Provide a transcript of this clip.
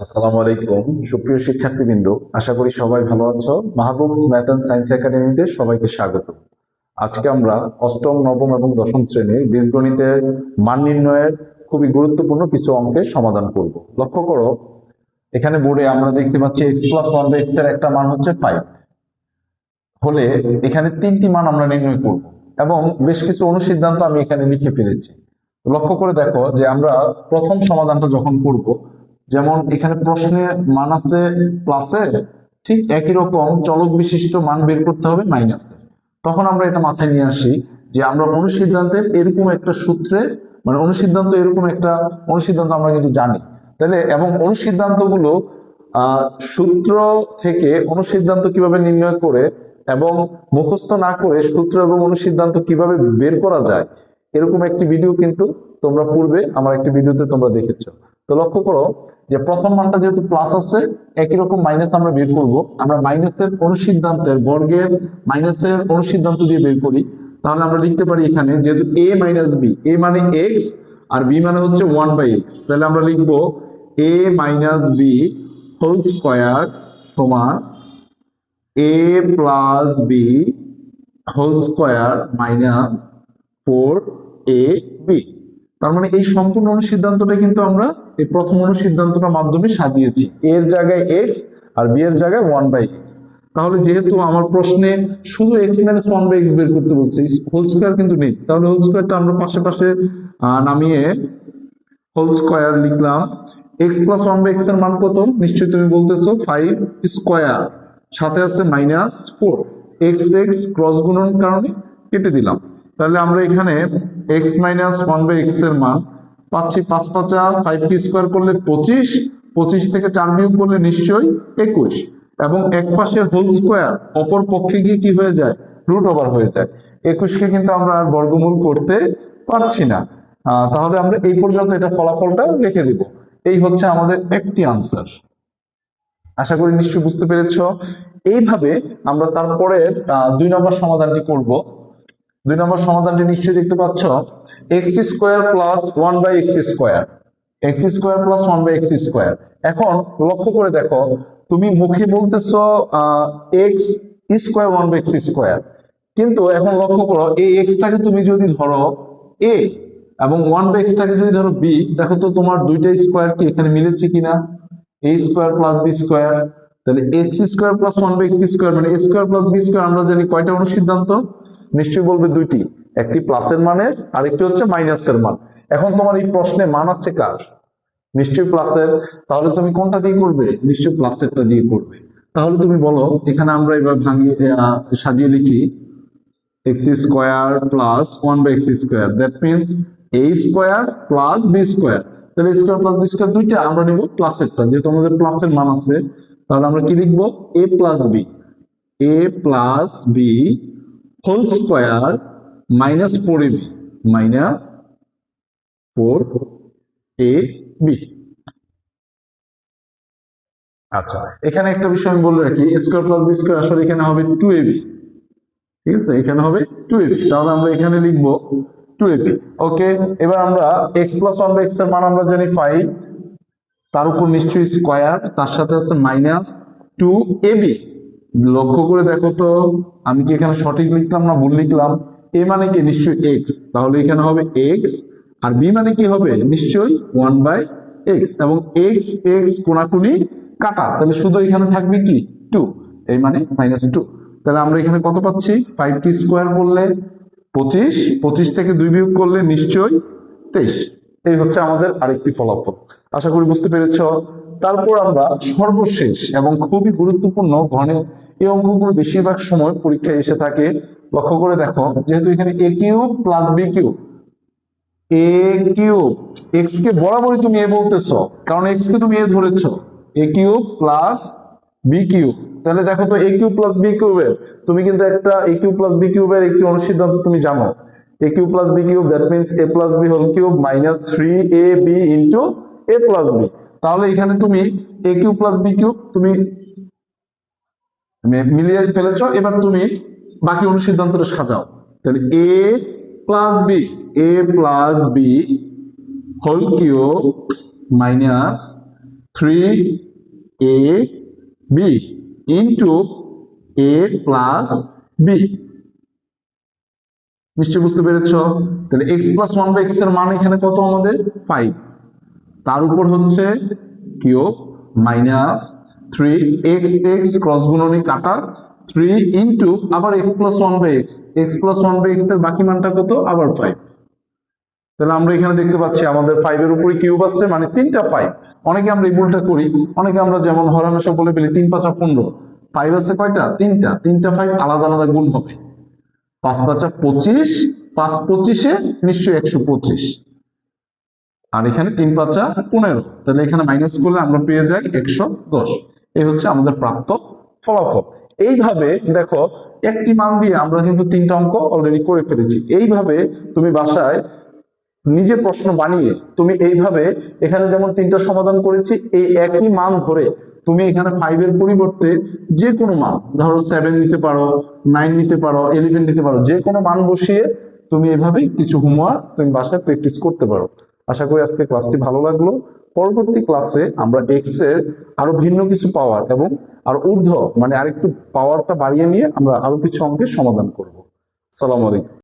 আসসালামু আলাইকুম সুপ্রিয় শিক্ষার্থীবৃন্দ, আশা করি সবাই ভালো আছো। মাহবুবস ম্যাথ অ্যান্ড সায়েন্স একাডেমিতে সবাইকে স্বাগত। আজকে আমরা অষ্টম, নবম এবং দশম শ্রেণীর বীজগণিতের মান নির্ণয়ের খুবই গুরুত্বপূর্ণ কিছু অঙ্কের সমাধান করব। লক্ষ্য করো, এখানে বোর্ডে আমরা দেখতে পাচ্ছি x plus one by x এর একটা মান হচ্ছে 5 হলে এখানে তিনটি মান আমরা নির্ণয় করব এবং বেশ কিছু অনুসিদ্ধান্ত আমি এখানে লিখে ফেলেছি। লক্ষ্য করে দেখো যে আমরা প্রথম সমাধানটা যখন করব, যেমন এখানে প্রশ্নে মান আছে প্লাসে, ঠিক একই রকম চলক বিশিষ্ট মান বের করতে হবে মাইনাসে। তখন আমরা এটা মাথায় নিয়ে আসি যে আমরা অনুসিদ্ধান্তের এরকম একটা সূত্রে, মানে অনুসিদ্ধান্ত এরকম একটা অনুসিদ্ধান্ত আমরা কিন্তু জানি তাহলে, এবং অনুসিদ্ধান্তগুলো সূত্র থেকে অনুসিদ্ধান্ত কিভাবে নির্ণয় করে এবং মুখস্থ না করে সূত্র এবং অনুসিদ্ধান্ত কিভাবে বের করা যায়, এরকম একটি ভিডিও কিন্তু তোমরা পূর্বে আমার একটি ভিডিওতে তোমরা দেখেছো। তো লক্ষ্য করো যে প্রথম মানটা যেহেতু প্লাস আছে, একই রকম মাইনাস আমরা বের করব। আমরা মাইনাসের অনুসিদ্ধান্তের বর্গের মাইনাসের অনুসিদ্ধান্ত দিয়ে বের করি। তাহলে আমরা লিখতে পারি এখানে যেহেতু এ মাইনাস বি, এ মানে এক্স আর বি মানে হচ্ছে 1/x, তাহলে আমরা লিখবো A minus B whole square সমান A plus B whole square minus 4ab। তার মানে এই সম্পূর্ণ অনুসিদ্ধান্তটা কিন্তু আমরা এই প্রথম অনুসিদ্ধান্তটার মাধ্যমে সাজিয়েছি। এর জায়গায় এক্স আর বি এর জায়গায় 1/x। তাহলে যেহেতু আমার প্রশ্নে শুধু এক্স মাইনাস 1/x বের করতে বলছে, হোল স্কয়ার কিন্তু নেই, তাহলে হোল স্কয়ারটা আমরা পাশে পাশে নামিয়ে হোল স্কয়ার লিখলাম। এক্স প্লাস 1/x এর মান কত? নিশ্চয়ই তুমি বলতেছো 5 স্কয়ার, সাথে আছে -4। এক্স এক্স ক্রস গুণনের কারণে কেটে দিলাম। তাহলে আমরা এখানে এক্স মাইনাস 1/x এর মান পাচ্ছি 5 5 5 কে স্কয়ার করলে 25, 25 থেকে 4 বিয়োগ করলে নিশ্চয়ই 21, এবং এক পাশে হোল স্কয়ার অপর পক্ষে গিয়ে কি হয়ে যায়? রুট ওভার হয়ে যায়। 21 কে কিন্তু আমরা আর বর্গমূল করতে পারছি না। তাহলে আমরা এই পর্যন্ত এটা ফলাফলটা লিখে দিব। এই হচ্ছে আমাদের একটি আনসার। আশা করি নিশ্চয়ই বুঝতে পেরেছ। এইভাবে আমরা তারপরে 2 নম্বর সমাধানটি করব। 2 নম্বর সমাধানটি নিশ্চয়ই দেখতে পাচ্ছ, x square plus 1/x square, x square plus 1/x square. এখন লক্ষ্য করে দেখো, তুমি মুখে বলতেছো এক্স স্কোয়ার 1/x স্কোয়ার, কিন্তু এখন লক্ষ্য করো এই এক্সটাকে তুমি যদি ধরো এ এবং 1/x টাকে যদি ধরো বি, দেখো তো তোমার দুইটা স্কোয়ার কি এখানে মিলেছে কিনা? এ স্কোয়ার প্লাস বি স্কোয়ার, তাহলে x square plus 1/x square মানে এ স্কোয়ার প্লাস বি স্কোয়ার। আমরা জানি কয়টা অনুসিদ্ধান্ত? নিশ্চয়ই বলবে দুইটি, একটি প্লাসের মানের আর একটি হচ্ছে মাইনাসের মান। এখন তোমার এই প্রশ্নে মান আছে কার? নিশ্চয়ই প্লাসের। তাহলে তুমি কোনটা দিয়ে করবে? নিশ্চয়ই প্লাসেরটা দিয়ে করবে। তাহলে তুমি বলো, এখানে আমরা এবার ভাঙিয়ে সাজিয়ে লিখি x square plus 1/x square, that means a square plus b square. তাহলে স্কোয়ার প্লাস বি স্কোয়ার দুইটা, আমরা নিব প্লাসেরটা, যেহেতু আমাদের প্লাসের মান আছে। তাহলে আমরা কি লিখবো? A plus B, A plus B whole square minus 4ab, minus 4ab। আচ্ছা, এখানে একটা বিষয় আমি বলে রাখি, স্কোয়ার প্লাস বি স্কোয়ার আসলে এখানে হবে 2ab, ঠিক আছে? এখানে হবে 2ab, তাহলে আমরা এখানে লিখবো 2ab। ওকে, এবার আমরা x প্লাস 1/x এর মান আমরা জানি 5, তার উপর নিশ্চয়ই স্কয়ার, তার সাথে আছে মাইনাস 2ab। লক্ষ্য করে দেখো তো, আমি কি এখানে সঠিক লিখলাম না ভুল লিখলাম? a মানে কি? নিশ্চয়ই x, তাহলে এখানে হবে x, আর b মানে কি হবে? নিশ্চয়ই 1/x, এবং x x কোণাকুণি কাটা, তাহলে শুধু এখানে থাকবে কি 2, এই মানে -2। তাহলে আমরা এখানে কত পাচ্ছি? 5 টি স্কোয়ার করলে 25, 25 থেকে 2 বিয়োগ করলে নিশ্চয়ই 23। এই হচ্ছে আমাদের আরেকটি ফলাফল। আশা করি বুঝতে পেরেছ। তারপর আমরা সর্বশেষ এবং খুবই গুরুত্বপূর্ণ ঘনে, এই অঙ্কগুলো বেশিরভাগ সময় পরীক্ষায় এসে থাকে। লক্ষ্য করে দেখো, যেহেতু এখানে এ কিউব প্লাস বি কিউব, এ কিউব, এক্স কে বরাবরই তুমি এ বলতেছো কারণ এক্স কে তুমি এ ধরেছো, এ কিউব প্লাস বি কিউব। তাহলে দেখো তো, এ কিউব প্লাস বি কিউবের তুমি কিন্তু একটা এ কিউব প্লাস বি কিউবের একটি অনুসিদ্ধান্ত তুমি জানো, A cube plus B cube, that means A plus B whole cube minus 3ab into A plus B. তাহলে এখানে তুমি A cube plus B cube তুমি মিলিয়ে ফেলেছো। এবার তুমি বাকি অনুসিদ্ধান্তটা সাজাও। তাহলে A plus B, A plus B whole cube minus 3ab into a plus b। নিশ্চয়ই বুঝতে পেরেছ? তাহলে x প্লাস 1/x এর মান এখানে কত আমাদের 5, তার উপর হচ্ছে কিউব মাইনাস 3x ক্রস গুণনী কাটা 3 ইন্টু আবার x plus 1/x, x plus 1/x এর বাকি মানটা কত আবার 5। তাহলে আমরা এখানে দেখতে পাচ্ছি আমাদের 5 এর উপরে কিউব আছে, মানে 3টা 5। অনেকে আমরা এই ভুলটা করি, অনেকে আমরা যেমন হরহামেশা বলে ফেলি 3 5 15, 5 আছে কয়টা? 3টা 5 আলাদা আলাদা গুণ হবে। 5 5 25, 5 25 এ নিশ্চয়ই 125, আর এখানে 3 5 15, তাহলে এখানে মাইনাস করলে আমরা পেয়ে যাই 110। এই হচ্ছে আমাদের প্রাপ্ত ফলাফল। এইভাবে দেখো একটি মান দিয়ে আমরা কিন্তু 3টা অঙ্ক অলরেডি করে ফেলেছি। এইভাবে তুমি বাসায় নিজে প্রশ্ন বানিয়ে তুমি এইভাবে এখানে যেমন 3টা সমাধান করেছি, এই একই মান ধরে তুমি এখানে 5 এর পরিবর্তে যে কোনো মান, ধরো 7 নিতে পারো, 9 নিতে পারো, 11 নিতে পারো, যে কোনো মান বসিয়ে তুমি এভাবে কিছু হোমওয়ার্ক তুমি বাসায় প্র্যাকটিস করতে পারো। আশা করি আজকে ক্লাসটি ভালো লাগলো। পরবর্তী ক্লাসে আমরা এক্স এর আরো ভিন্ন কিছু পাওয়ার এবং আর ঊর্ধ্ব মানে আরেকটু পাওয়ারটা বাড়িয়ে নিয়ে আমরা আরো কিছু অঙ্কের সমাধান করব। আসসালামু আলাইকুম।